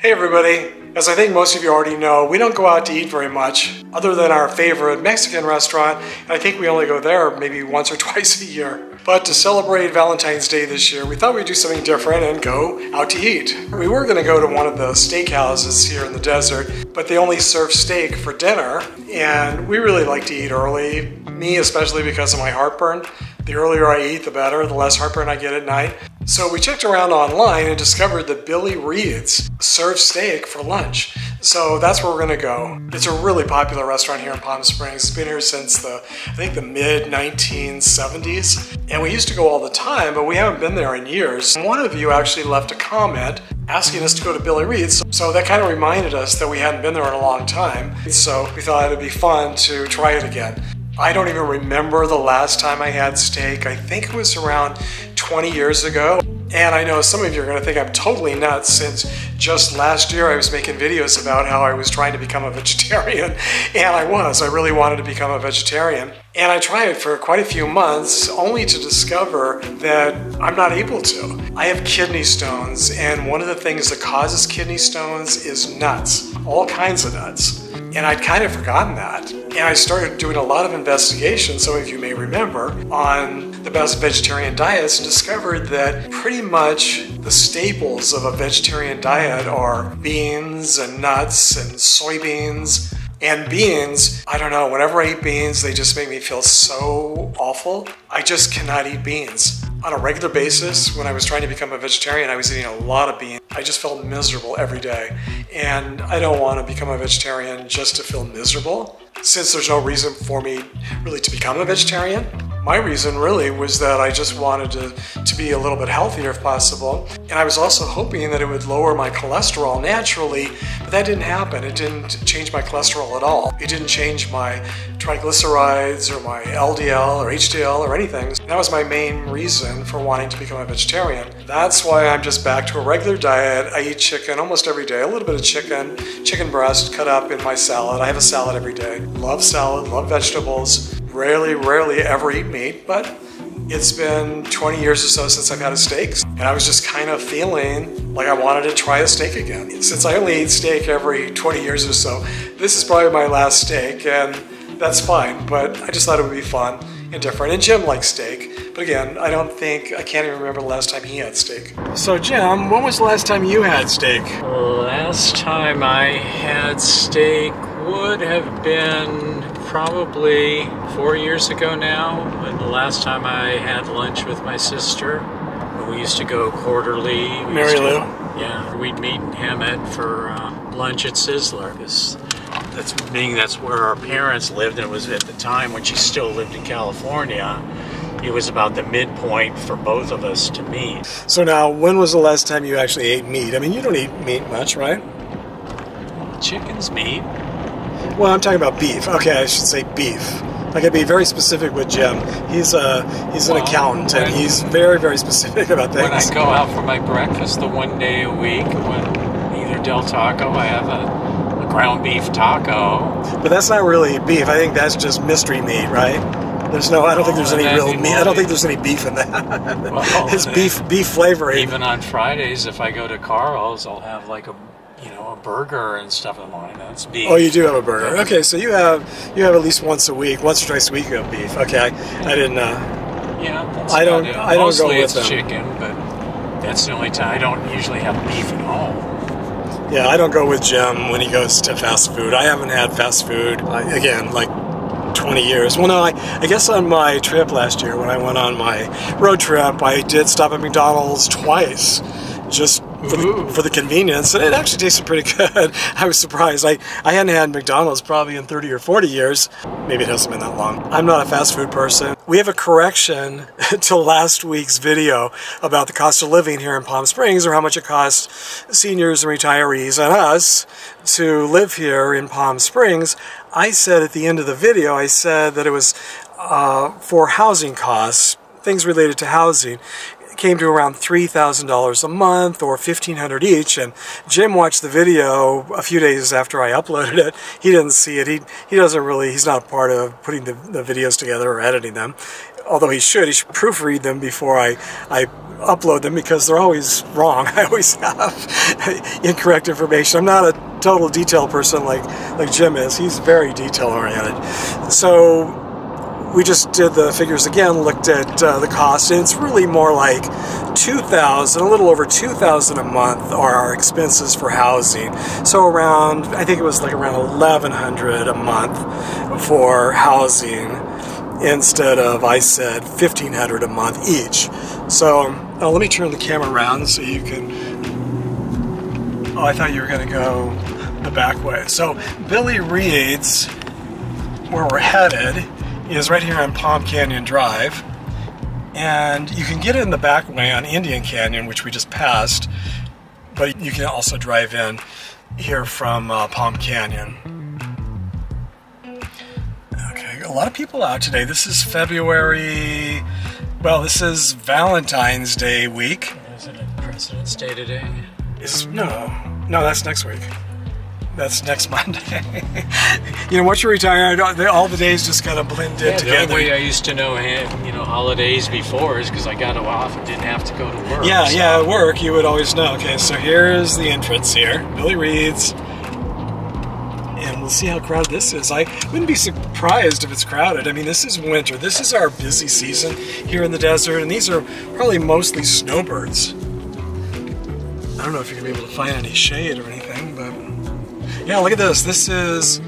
Hey everybody, as I think most of you already know, we don't go out to eat very much other than our favorite Mexican restaurant, and I think we only go there maybe once or twice a year. But to celebrate Valentine's Day this year, we thought we'd do something different and go out to eat. We were going to go to one of the steakhouses here in the desert, but they only serve steak for dinner, and we really like to eat early, me especially because of my heartburn. The earlier I eat, the better, the less heartburn I get at night. So we checked around online and discovered that Billy Reed's serves steak for lunch. So that's where we're gonna go. It's a really popular restaurant here in Palm Springs. It's been here since I think the mid-1970s. And we used to go all the time, but we haven't been there in years. One of you actually left a comment asking us to go to Billy Reed's. So that kind of reminded us that we hadn't been there in a long time. So we thought it'd be fun to try it again. I don't even remember the last time I had steak. I think it was around 20 years ago. And I know some of you are going to think I'm totally nuts since just last year I was making videos about how I was trying to become a vegetarian. And I really wanted to become a vegetarian. And I tried for quite a few months only to discover that I'm not able to. I have kidney stones, and one of the things that causes kidney stones is nuts, all kinds of nuts. And I'd kind of forgotten that. And I started doing a lot of investigation, some of you may remember, on the best vegetarian diets and discovered that pretty much the staples of a vegetarian diet are beans and nuts and soybeans. And beans, I don't know, whenever I eat beans, they just make me feel so awful. I just cannot eat beans. On a regular basis, when I was trying to become a vegetarian, I was eating a lot of beans. I just felt miserable every day. And I don't want to become a vegetarian just to feel miserable, since there's no reason for me really to become a vegetarian. My reason really was that I just wanted to be a little bit healthier if possible. And I was also hoping that it would lower my cholesterol naturally, but that didn't happen. It didn't change my cholesterol at all. It didn't change my triglycerides or my LDL or HDL or anything. That was my main reason for wanting to become a vegetarian. That's why I'm just back to a regular diet. I eat chicken almost every day, a little bit of chicken breast cut up in my salad. I have a salad every day. Love salad, love vegetables. Rarely ever eat meat, but it's been 20 years or so since I've had a steak, and I was just kind of feeling like I wanted to try a steak again. Since I only eat steak every 20 years or so, this is probably my last steak, and that's fine, but I just thought it would be fun and different. And Jim likes steak, but again, I can't even remember the last time he had steak. So Jim, when was the last time you had steak? Last time I had steak would have been probably 4 years ago now, and the last time I had lunch with my sister. We used to go quarterly. Mary Lou? Yeah, we'd meet him for lunch at Sizzler. That's where our parents lived, and it was at the time when she still lived in California. It was about the midpoint for both of us to meet. So now, when was the last time you actually ate meat? I mean, you don't eat meat much, right? Chicken's meat. Well, I'm talking about beef. Okay, I should say beef. I gotta be very specific with Jim. He's an accountant, and he's very specific about things. When I go out for my breakfast the one day a week, when either Del Taco, I have a ground beef taco. But that's not really beef. I think that's just mystery meat, right? I don't think there's any real meat. I don't think there's any beef in that. Well, it's beef flavoring. Even on Fridays, if I go to Carl's, I'll have like a burger and stuff in the morning. That's beef. Oh, you do have a burger. Okay, so you have at least once or twice a week you have beef. Okay, I didn't. Yeah, that's I don't. It. I don't Mostly go with it's them. Chicken, but that's the only time. I don't usually have beef at home. Yeah, I don't go with Jim when he goes to fast food. I haven't had fast food again like 20 years. Well, no, I guess on my trip last year when I went on my road trip, I did stop at McDonald's twice, just for the convenience, and it actually tasted pretty good. I was surprised. I hadn't had McDonald's probably in 30 or 40 years. Maybe it hasn't been that long. I'm not a fast food person. We have a correction to last week's video about the cost of living here in Palm Springs, or how much it costs seniors and retirees and us to live here in Palm Springs. I said at the end of the video, I said that it was for housing costs, things related to housing. came to around $3,000 a month or $1,500 each. And Jim watched the video a few days after I uploaded it. He didn't see it. He doesn't really, he's not a part of putting the videos together or editing them. Although he should proofread them before I upload them, because they're always wrong. I always have incorrect information. I'm not a total detail person like Jim is. He's very detail oriented. So we just did the figures again, looked at the cost, and it's really more like $2,000, a little over $2,000 a month are our expenses for housing. So around, I think it was like around $1,100 a month for housing, instead of, I said, $1,500 a month each. So let me turn the camera around so you can. Oh, I thought you were going to go the back way. So Billy Reed's, where we're headed, is right here on Palm Canyon Drive, and you can get in the back way on Indian Canyon, which we just passed, but you can also drive in here from Palm Canyon. Okay, a lot of people out today. This is February, well, this is Valentine's Day week. Isn't it President's Day today? No, that's next week. That's next Monday. You know, once you retire, all the days just kind of blend in together. The only way I used to know, holidays before is because I got off and didn't have to go to work. Yeah, so. Yeah, at work you would always know. Okay, so here's the entrance here, Billy Reed's, and we'll see how crowded this is. I wouldn't be surprised if it's crowded. I mean, this is winter. This is our busy season here in the desert, and these are probably mostly snowbirds. I don't know if you're gonna be able to find any shade or anything, but. Yeah, look at this. This is,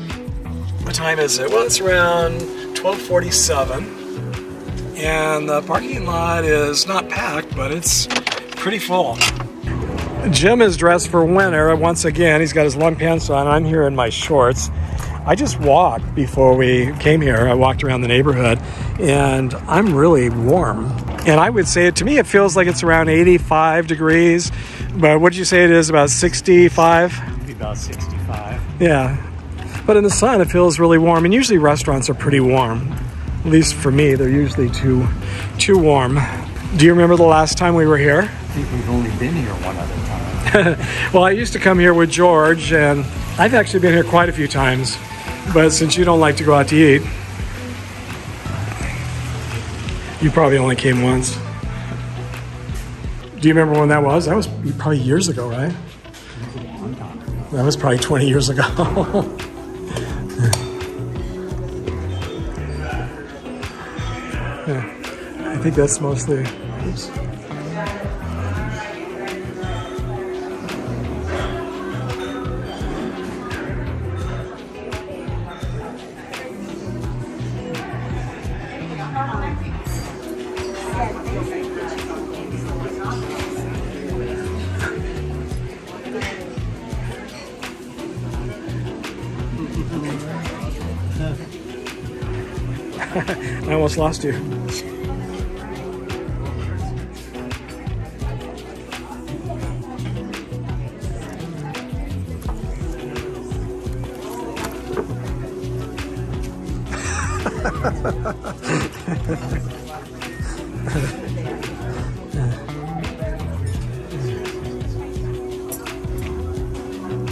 what time is it? Well, it's around 12:47, and the parking lot is not packed, but it's pretty full. Jim is dressed for winter once again. He's got his long pants on. I'm here in my shorts. I just walked before we came here. I walked around the neighborhood, and I'm really warm. And I would say, to me, it feels like it's around 85 degrees. But what did you say it is, about 65? About 65. Yeah, but in the sun it feels really warm, and usually restaurants are pretty warm. At least for me, they're usually too warm. Do you remember the last time we were here? I think we've only been here one other time. Well, I used to come here with George, and I've actually been here quite a few times. But since you don't like to go out to eat, you probably only came once. Do you remember when that was? That was probably years ago, right? That was probably 20 years ago. Yeah, I think that's mostly. Oops. I almost lost you.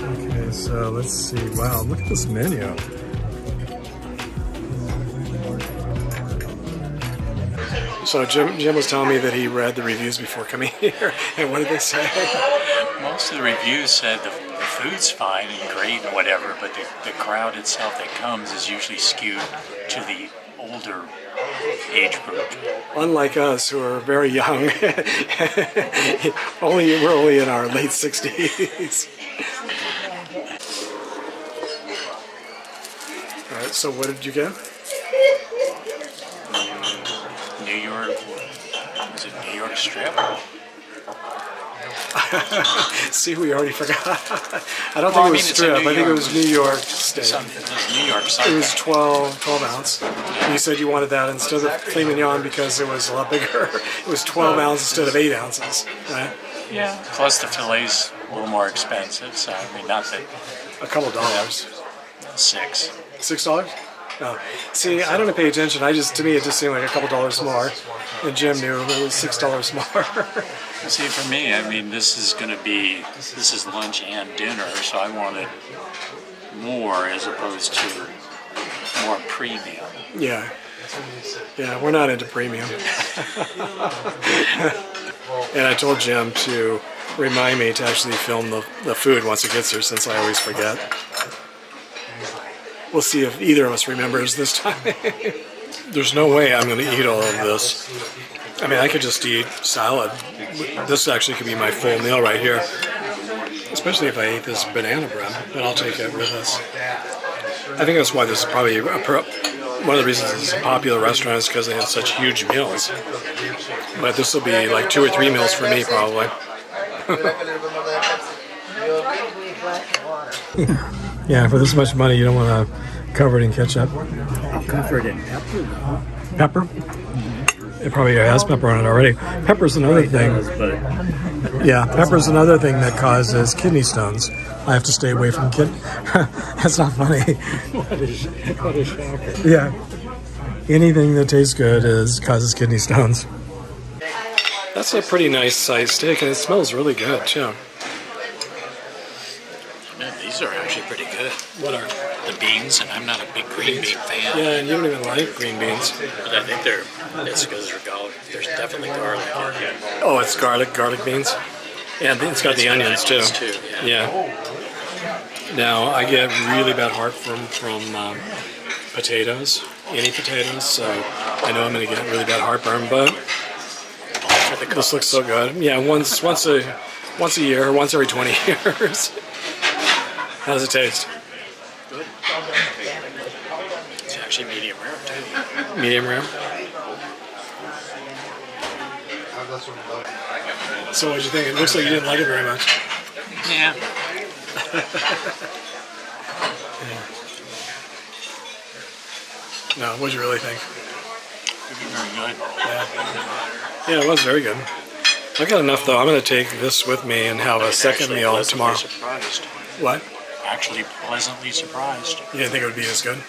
Okay, so let's see. Wow, look at this menu. So Jim was telling me that he read the reviews before coming here, and what did they say? Most of the reviews said the food's fine and great and whatever, but the crowd itself that comes is usually skewed to the older age group. Unlike us, who are very young, we're only in our late 60s. All right, so what did you get? New York, was it New York strip? See, we already forgot. I don't think it was strip. I think it was New York steak. It was New York something. It was 12 ounce. And you said you wanted that instead of filet mignon because it was a lot bigger. It was 12 ounces instead of 8 ounces, right? Yeah. Plus the filet's a little more expensive, so I mean, not that. A couple dollars. $6. $6? Oh. See, I don't pay attention. To me, it just seemed like a couple dollars more. And Jim knew it was $6 more. See, for me, I mean, this is lunch and dinner, so I wanted more as opposed to more premium. Yeah. Yeah, we're not into premium. And I told Jim to remind me to actually film the food once it gets here, since I always forget. We'll see if either of us remembers this time. There's no way I'm going to eat all of this. I mean, I could just eat salad. This actually could be my full meal right here. Especially if I ate this banana bread, but I'll take it with us. I think that's why this is probably one of the reasons it's a popular restaurant is because they have such huge meals. But this will be like 2 or 3 meals for me, probably. Yeah, for this much money, you don't want to cover it in ketchup. Cover it in pepper, though. Pepper? It probably has pepper on it already. Pepper's another thing. Yeah, pepper's another thing that causes kidney stones. I have to stay away from That's not funny. What a shocker. Yeah. Anything that tastes good causes kidney stones. That's a pretty nice sized steak, and it smells really good, too. Man, these are actually pretty good. What are? The beans, and I'm not a big green bean fan. Yeah, and you don't even like green beans. But I think it's because there's definitely garlic in here. Oh, it's garlic beans? Yeah, it's got the onions, too. Yeah. Now, I get really bad heart from potatoes, any potatoes, so I know I'm going to get really bad heartburn, but this looks so good. Yeah, once a year, or once every 20 years. How does it taste? Good. It's actually medium rare, too. Medium rare? So what'd you think? It looks like you didn't like it very much. Yeah. No, what'd you really think? Very good. Yeah, it was very good. I got enough, though. I'm going to take this with me and have a second meal tomorrow. Surprised. What? Actually pleasantly surprised. You didn't think it would be as good?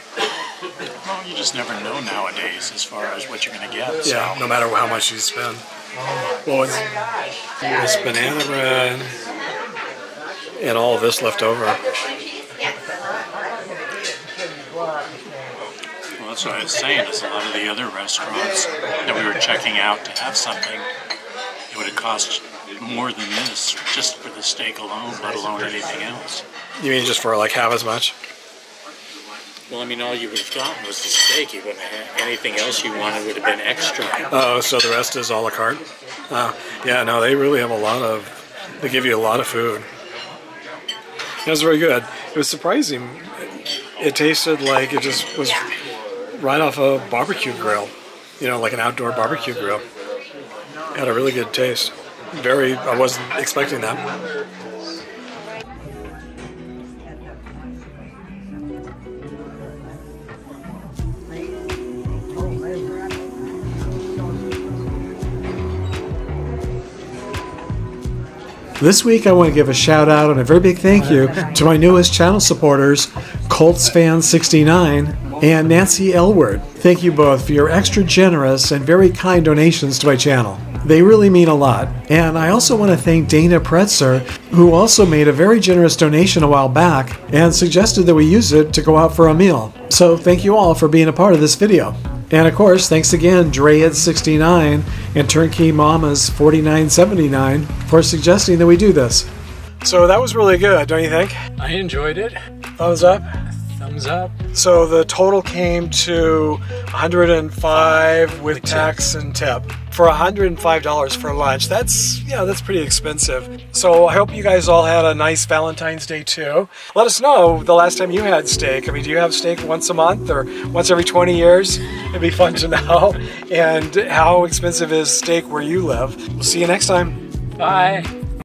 Well, you just never know nowadays as far as what you're going to get. Yeah, so. no matter how much you spend. Well, it's banana bread and all of this left over. Well, that's what I was saying, is a lot of the other restaurants that we were checking out to have something, it would have cost more than this just for the steak alone, let alone anything else. You mean just for like half as much? Well, I mean, all you would have gotten was the steak. You wouldn't have had anything else you wanted would have been extra. Oh, so the rest is a la carte? Yeah, no, they really have they give you a lot of food. It was very good. It was surprising. It tasted like it just was right off a barbecue grill. You know, like an outdoor barbecue grill. It had a really good taste. I wasn't expecting that. This week I want to give a shout out and a very big thank you to my newest channel supporters, ColtsFan69 and Nancy Elward. Thank you both for your extra generous and very kind donations to my channel. They really mean a lot. And I also want to thank Dana Pretzer, who also made a very generous donation a while back and suggested that we use it to go out for a meal. So thank you all for being a part of this video. And of course, thanks again, Dread69 and Turnkey Mamas 4979 for suggesting that we do this. So that was really good, don't you think? I enjoyed it. Thumbs up? Thumbs up. So the total came to $105 with tax and tip. For $105 for lunch, that's pretty expensive. So I hope you guys all had a nice Valentine's Day too. Let us know the last time you had steak. I mean, do you have steak once a month or once every 20 years? It'd be fun to know. And how expensive is steak where you live? We'll see you next time. Bye.